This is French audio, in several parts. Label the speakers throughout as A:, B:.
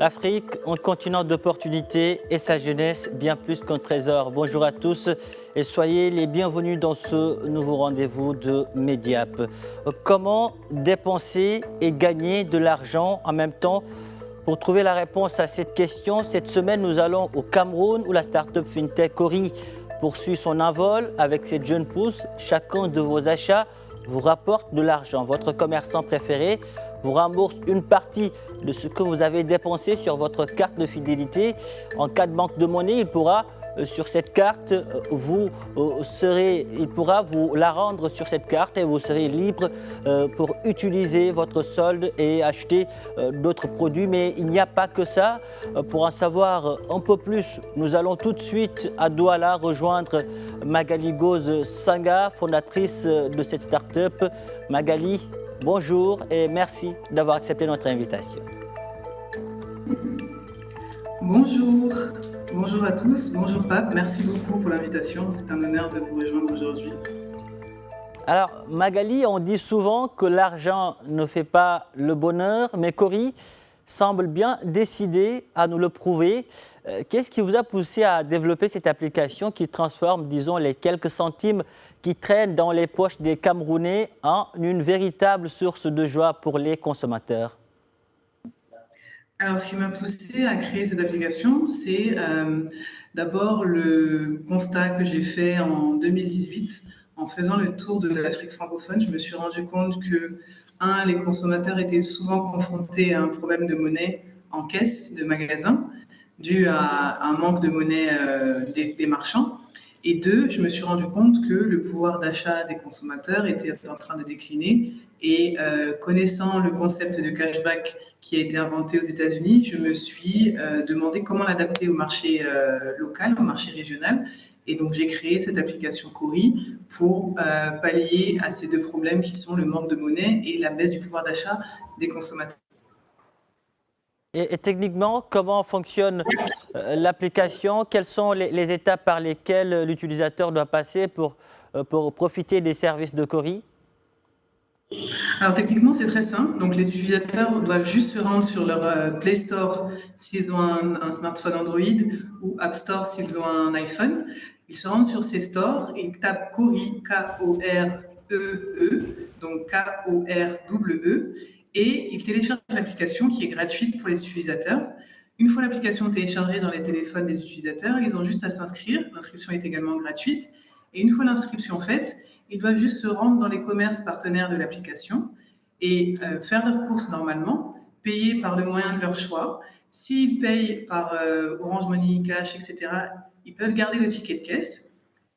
A: L'Afrique, un continent d'opportunités et sa jeunesse, bien plus qu'un trésor. Bonjour à tous et soyez les bienvenus dans ce nouveau rendez-vous de Mediap. Comment dépenser et gagner de l'argent en même temps? Pour trouver la réponse à cette question, cette semaine, nous allons au Cameroun où la start-up FinTech Cori poursuit son envol avec cette jeune pousse. Chacun de vos achats vous rapporte de l'argent. Votre commerçant préféré vous rembourse une partie de ce que vous avez dépensé sur votre carte de fidélité. En cas de manque de monnaie, il pourra sur cette carte, il pourra vous la rendre sur cette carte et vous serez libre pour utiliser votre solde et acheter d'autres produits. Mais il n'y a pas que ça. Pour en savoir un peu plus, nous allons tout de suite à Douala rejoindre Magali Gose Sanga, fondatrice de cette start-up. Magali, bonjour et merci d'avoir accepté notre invitation.
B: Bonjour. Bonjour à tous, bonjour Pape, merci beaucoup pour l'invitation, c'est un honneur de vous rejoindre aujourd'hui.
A: Alors Magali, on dit souvent que l'argent ne fait pas le bonheur, mais Cori semble bien décidé à nous le prouver. Qu'est-ce qui vous a poussé à développer cette application qui transforme, disons, les quelques centimes qui traînent dans les poches des Camerounais en une véritable source de joie pour les consommateurs?
B: Alors, ce qui m'a poussé à créer cette application, c'est d'abord le constat que j'ai fait en 2018. En faisant le tour de l'Afrique francophone, je me suis rendu compte que, les consommateurs étaient souvent confrontés à un problème de monnaie en caisse de magasin, dû à un manque de monnaie des marchands. Et deux, je me suis rendu compte que le pouvoir d'achat des consommateurs était en train de décliner. Et connaissant le concept de cashback qui a été inventé aux États-Unis, je me suis demandé comment l'adapter au marché local, au marché régional. Et donc, j'ai créé cette application Cori pour pallier à ces deux problèmes qui sont le manque de monnaie et la baisse du pouvoir d'achat des consommateurs.
A: Et techniquement, comment fonctionne l'application? Quelles sont les étapes par lesquelles l'utilisateur doit passer pour profiter des services de Cori?
B: Alors techniquement, c'est très simple. Donc les utilisateurs doivent juste se rendre sur leur Play Store s'ils ont un smartphone Android ou App Store s'ils ont un iPhone. Ils se rendent sur ces stores et ils tapent Cori, K-O-R-E-E, donc K-O-R-E-E, et ils téléchargent l'application qui est gratuite pour les utilisateurs. Une fois l'application téléchargée dans les téléphones des utilisateurs, ils ont juste à s'inscrire. L'inscription est également gratuite. Et une fois l'inscription faite, ils doivent juste se rendre dans les commerces partenaires de l'application et faire leurs courses normalement, payer par le moyen de leur choix. S'ils payent par Orange Money, Cash, etc., ils peuvent garder le ticket de caisse.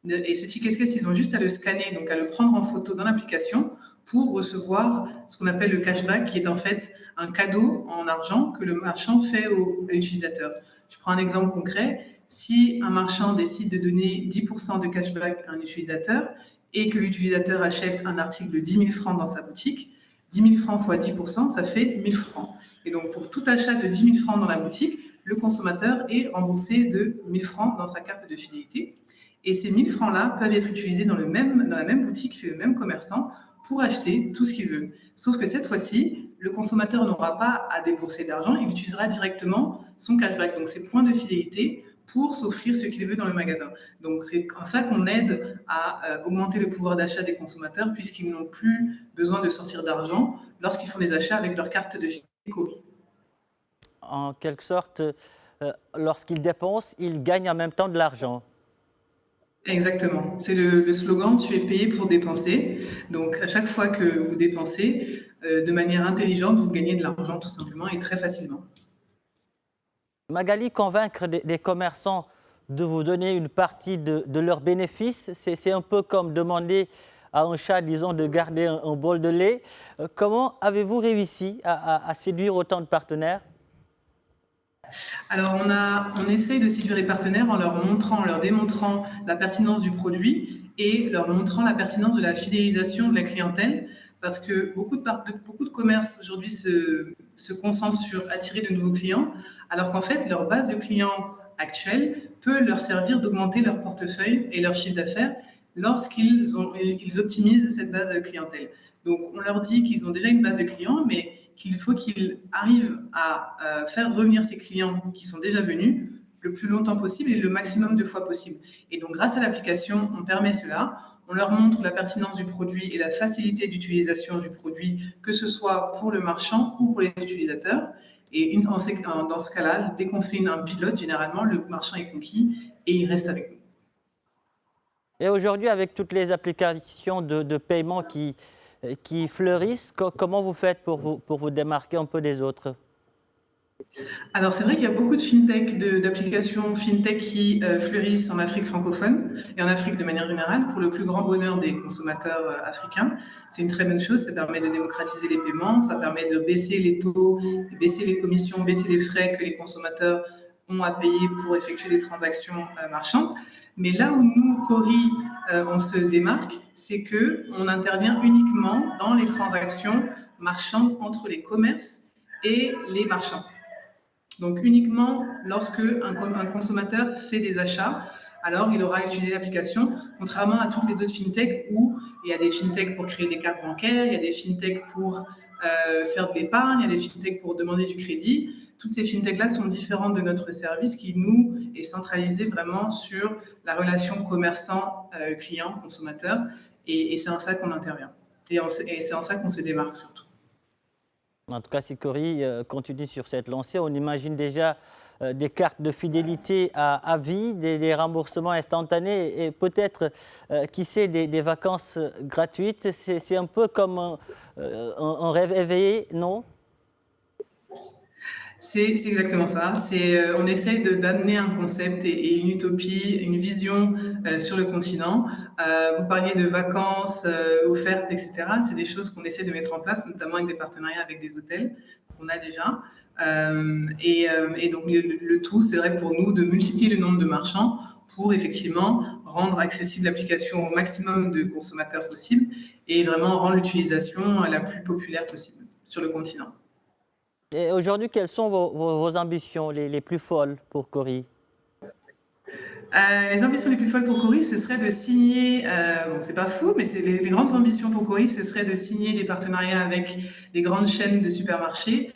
B: Et ce ticket de caisse, ils ont juste à le scanner, donc à le prendre en photo dans l'application pour recevoir ce qu'on appelle le cashback, qui est en fait un cadeau en argent que le marchand fait à l'utilisateur. Je prends un exemple concret. Si un marchand décide de donner 10% de cashback à un utilisateur et que l'utilisateur achète un article de 10 000 francs dans sa boutique, 10 000 francs fois 10%, ça fait 1 000 francs. Et donc, pour tout achat de 10 000 francs dans la boutique, le consommateur est remboursé de 1 000 francs dans sa carte de fidélité. Et ces 1 000 francs-là peuvent être utilisés dans la même boutique, chez le même commerçant, pour acheter tout ce qu'il veut. Sauf que cette fois-ci, le consommateur n'aura pas à débourser d'argent, il utilisera directement son cashback, donc ses points de fidélité, pour s'offrir ce qu'il veut dans le magasin. Donc c'est comme ça qu'on aide à augmenter le pouvoir d'achat des consommateurs, puisqu'ils n'ont plus besoin de sortir d'argent lorsqu'ils font des achats avec leur carte de fidélité Cori.
A: En quelque sorte, lorsqu'ils dépensent, ils gagnent en même temps de l'argent.
B: Exactement. C'est le slogan « Tu es payé pour dépenser ». Donc, à chaque fois que vous dépensez, de manière intelligente, vous gagnez de l'argent tout simplement et très facilement.
A: Magali, convaincre des commerçants de vous donner une partie de leurs bénéfices, c'est un peu comme demander à un chat, disons, de garder un bol de lait. Comment avez-vous réussi à séduire autant de partenaires?
B: Alors, on essaye de séduire les partenaires en leur démontrant la pertinence du produit et leur montrant la pertinence de la fidélisation de la clientèle, parce que beaucoup de commerces aujourd'hui se concentrent sur attirer de nouveaux clients, alors qu'en fait, leur base de clients actuelle peut leur servir d'augmenter leur portefeuille et leur chiffre d'affaires lorsqu'ils optimisent cette base de clientèle. Donc, on leur dit qu'ils ont déjà une base de clients, mais qu'il faut qu'il arrive à faire revenir ses clients qui sont déjà venus le plus longtemps possible et le maximum de fois possible. Et donc, grâce à l'application, on permet cela. On leur montre la pertinence du produit et la facilité d'utilisation du produit, que ce soit pour le marchand ou pour les utilisateurs. Et dans ce cas-là, dès qu'on fait un pilote, généralement, le marchand est conquis et il reste avec nous.
A: Et aujourd'hui, avec toutes les applications de paiement qui fleurissent, comment vous faites pour vous démarquer un peu des autres?
B: Alors, c'est vrai qu'il y a beaucoup de fintech, d'applications fintech qui fleurissent en Afrique francophone et en Afrique de manière générale pour le plus grand bonheur des consommateurs africains. C'est une très bonne chose, ça permet de démocratiser les paiements, ça permet de baisser les taux, baisser les commissions, baisser les frais que les consommateurs ont à payer pour effectuer des transactions marchandes. Mais là où nous, Cori, on se démarque, c'est qu'on intervient uniquement dans les transactions marchandes entre les commerces et les marchands. Donc uniquement lorsque un consommateur fait des achats, alors il aura utilisé l'application, contrairement à toutes les autres fintechs où il y a des fintechs pour créer des cartes bancaires, il y a des fintechs pour faire de l'épargne, il y a des fintechs pour demander du crédit. Toutes ces fintechs-là sont différentes de notre service qui, nous, est centralisé vraiment sur la relation commerçant-client, consommateur, et c'est en ça qu'on intervient. Et c'est en ça qu'on se démarque surtout.
A: En tout cas, si Cori continue sur cette lancée, on imagine déjà des cartes de fidélité à vie, des remboursements instantanés et peut-être, qui sait, des vacances gratuites. C'est un peu comme un rêve éveillé, non?
B: C'est exactement ça. On essaye d'amener un concept et une utopie, une vision sur le continent. Vous parliez de vacances offertes, etc. C'est des choses qu'on essaie de mettre en place, notamment avec des partenariats avec des hôtels qu'on a déjà. Et donc le tout, c'est vrai pour nous de multiplier le nombre de marchands pour effectivement rendre accessible l'application au maximum de consommateurs possible et vraiment rendre l'utilisation la plus populaire possible sur le continent.
A: Et aujourd'hui, quelles sont vos ambitions les plus folles pour Cori?
B: Les ambitions les plus folles pour Cori, ce serait de signer, bon, c'est pas fou, mais c'est les grandes ambitions pour Cori, ce serait de signer des partenariats avec des grandes chaînes de supermarchés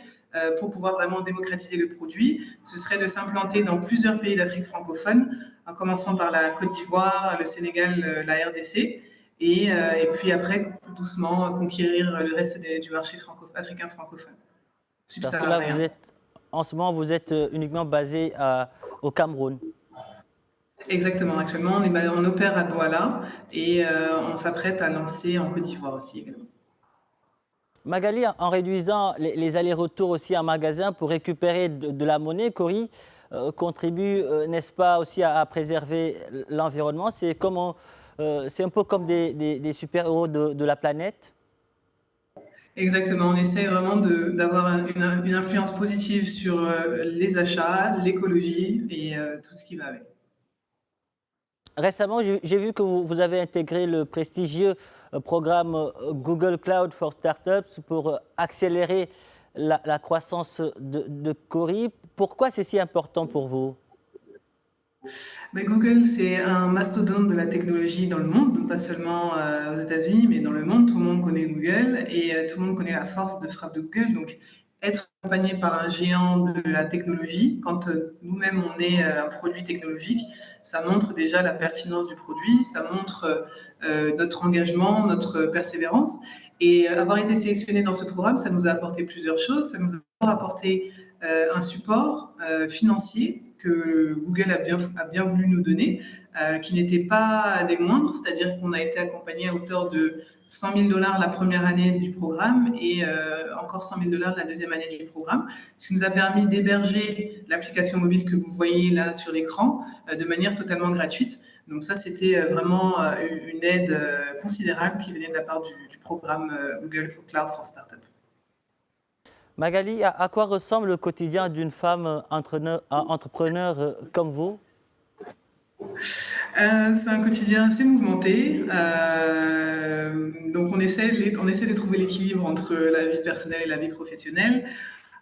B: pour pouvoir vraiment démocratiser le produit. Ce serait de s'implanter dans plusieurs pays d'Afrique francophone, en commençant par la Côte d'Ivoire, le Sénégal, la RDC, et puis après, doucement, conquérir le reste du marché africain francophone,
A: Parce que là,
B: subsaharien.
A: en ce moment, vous êtes uniquement basé au Cameroun.
B: Exactement. Actuellement, on opère à Douala et on s'apprête à lancer en Côte d'Ivoire aussi également.
A: Magali, en réduisant les allers-retours aussi en magasin pour récupérer de la monnaie, Cori contribue, n'est-ce pas, aussi à préserver l'environnement. C'est un peu comme des super-héros de la planète.
B: Exactement. On essaie vraiment d'avoir une influence positive sur les achats, l'écologie et tout ce qui va avec.
A: Récemment, j'ai vu que vous avez intégré le prestigieux programme Google Cloud for Startups pour accélérer la croissance de Cori. Pourquoi c'est si important pour vous?
B: Mais Google, c'est un mastodonte de la technologie dans le monde, donc pas seulement aux États-Unis, mais dans le monde. Tout le monde connaît Google et tout le monde connaît la force de frappe de Google. Donc, être accompagné par un géant de la technologie, quand nous-mêmes on est un produit technologique, ça montre déjà la pertinence du produit, ça montre notre engagement, notre persévérance. Et avoir été sélectionné dans ce programme, ça nous a apporté plusieurs choses. Ça nous a apporté un support financier que Google a bien voulu nous donner, qui n'était pas des moindres, c'est-à-dire qu'on a été accompagné à hauteur de 100 000 $ la première année du programme et encore 100 000 $ la deuxième année du programme, ce qui nous a permis d'héberger l'application mobile que vous voyez là sur l'écran de manière totalement gratuite. Donc ça, c'était vraiment une aide considérable qui venait de la part du programme Google Cloud for Startup.
A: Magali, à quoi ressemble le quotidien d'une femme entrepreneur comme vous?
B: C'est un quotidien assez mouvementé. Donc on essaie de trouver l'équilibre entre la vie personnelle et la vie professionnelle.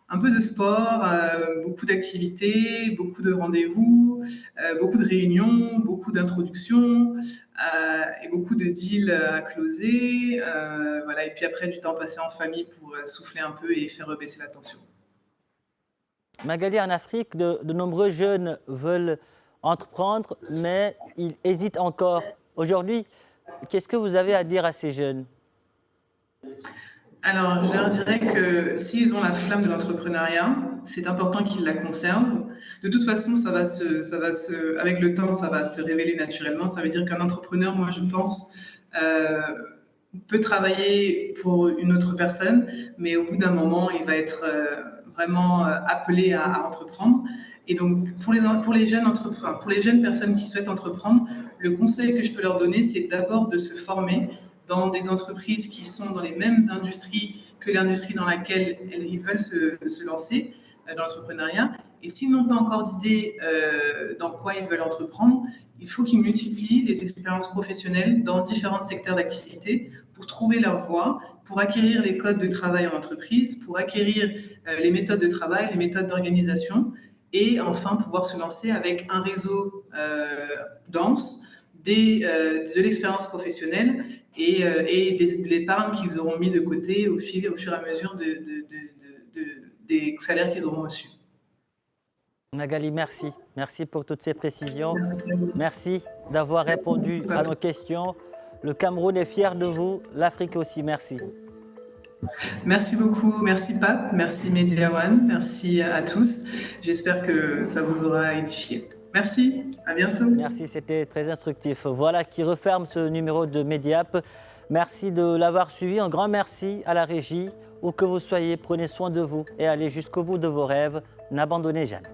B: Un peu de sport, beaucoup d'activités, beaucoup de rendez-vous, beaucoup de réunions, beaucoup d'introductions. et beaucoup de deals à closer. Voilà. Et puis après, du temps passé en famille pour souffler un peu et faire rebaisser la tension.
A: Magali, en Afrique, de nombreux jeunes veulent entreprendre, mais ils hésitent encore. Aujourd'hui, qu'est-ce que vous avez à dire à ces jeunes?
B: Alors, je leur dirais que s'ils ont la flamme de l'entrepreneuriat, c'est important qu'ils la conservent. De toute façon, avec le temps, ça va se révéler naturellement. Ça veut dire qu'un entrepreneur, moi, je pense, euh, peut travailler pour une autre personne, mais au bout d'un moment, il va être vraiment appelé à entreprendre. Et donc, pour les jeunes personnes qui souhaitent entreprendre, le conseil que je peux leur donner, c'est d'abord de se former dans des entreprises qui sont dans les mêmes industries que l'industrie dans laquelle ils veulent se lancer, dans l'entrepreneuriat. Et s'ils n'ont pas encore d'idée dans quoi ils veulent entreprendre, il faut qu'ils multiplient les expériences professionnelles dans différents secteurs d'activité pour trouver leur voie, pour acquérir les codes de travail en entreprise, pour acquérir les méthodes de travail, les méthodes d'organisation, et enfin pouvoir se lancer avec un réseau dense, de l'expérience professionnelle et de l'épargne qu'ils auront mis de côté au fur et à mesure des salaires qu'ils auront reçus.
A: Magali, merci. Merci pour toutes ces précisions.
B: Merci à vous.
A: Merci d'avoir répondu à nos questions. Le Cameroun est fier de vous, l'Afrique aussi. Merci.
B: Merci beaucoup, merci Pape, merci Media One, merci à tous. J'espère que ça vous aura édifié. Merci, à bientôt.
A: Merci, c'était très instructif. Voilà qui referme ce numéro de Mediap. Merci de l'avoir suivi. Un grand merci à la régie. Où que vous soyez, prenez soin de vous et allez jusqu'au bout de vos rêves. N'abandonnez jamais.